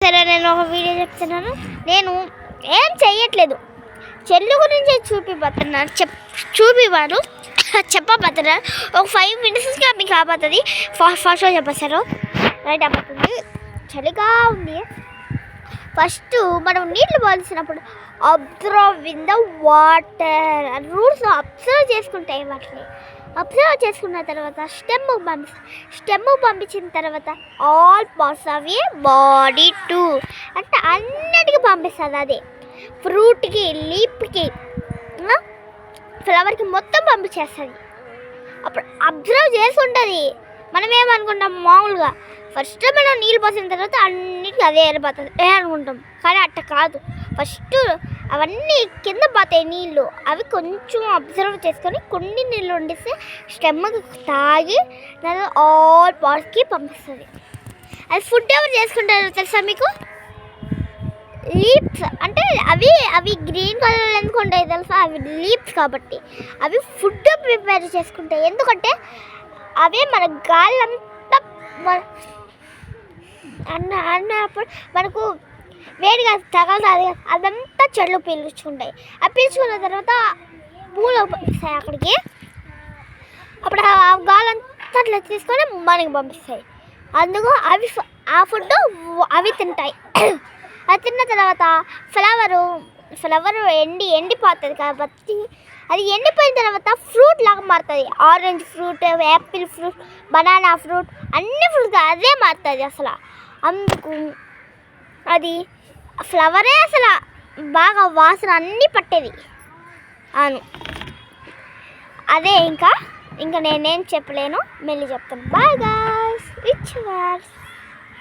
సరే నేను ఒక వీడియో చెప్తున్నాను. నేను ఏం చెయ్యట్లేదు, చెల్లు గురించి చూపిపోతున్నాను. చూపివారు చెప్పబోతున్నారు. ఒక 5 minutesగా మీకు కాబోతుంది. ఫాస్ట్గా చెప్పేస్తారు. రైట్ అయిపోతుంది. చలిగా ఉంది. ఫస్ట్ మనం నీళ్ళు పోల్చినప్పుడు observe in the water roots observe చేసుకుంటాయి. వాటిని అబ్జర్వ్ చేసుకున్న తర్వాత స్టెమ్ పంపించిన తర్వాత all parts of A body two అంటే అన్నిటికీ పంపిస్తుంది. అది ఫ్రూట్కి, లీఫ్కి, ఫ్లవర్కి మొత్తం పంపించేస్తుంది. అప్పుడు అబ్జర్వ్ చేసుకుంటుంది. మనం ఏమనుకుంటాం, మామూలుగా ఫస్ట్ మనం నీళ్ళు పోసిన తర్వాత అన్నిటికీ అదే ఏరిపోతుంది అనుకుంటాం. కానీ అట్ట కాదు. ఫస్ట్ అవన్నీ కింద పోతాయి నీళ్ళు. అవి కొంచెం అబ్జర్వ్ చేసుకొని కొన్ని నీళ్ళు వండిస్తే స్టెమ్కి తాగి దాని ఆల్ పార్ట్స్కి పంపిస్తుంది. అది ఫుడ్ ఎవరు చేసుకుంటారో తెలుసా మీకు? లీప్స్ అంటే అవి గ్రీన్ కలర్ ఎందుకు ఉంటాయి తెలుసా? అవి లీప్స్ కాబట్టి అవి ఫుడ్ ప్రిపేర్ చేసుకుంటాయి. ఎందుకంటే అవే మన గాలంతా అన్నప్పుడు మనకు వేడిగా తగలదు. అదంతా చెట్లు పీల్చుకుంటాయి. అవి పీల్చుకున్న తర్వాత పూలు పంపిస్తాయి అక్కడికి. అప్పుడు ఆ గాలంతా అట్లా తీసుకొని మనకి పంపిస్తాయి. అందుకు అవి ఆ ఫుడ్ అవి తింటాయి. అది తిన్న తర్వాత ఫ్లవర్ ఎండిపోతుంది కాబట్టి అది ఎండిపోయిన తర్వాత ఫ్రూట్ లాగా మారుతుంది. Orange fruit, Apple fruit, banana fruit, అన్ని ఫ్రూట్స్ అదే మారుతుంది. అసలు అందుకు అది ఫ్లవరే అసలు బాగా వాసన అన్నీ పట్టేది. అవును, అదే ఇంకా నేనేం చెప్పలేను, మళ్ళీ చెప్తాను. బాయ్ గాయ్స్, రిచ్ వర్స్.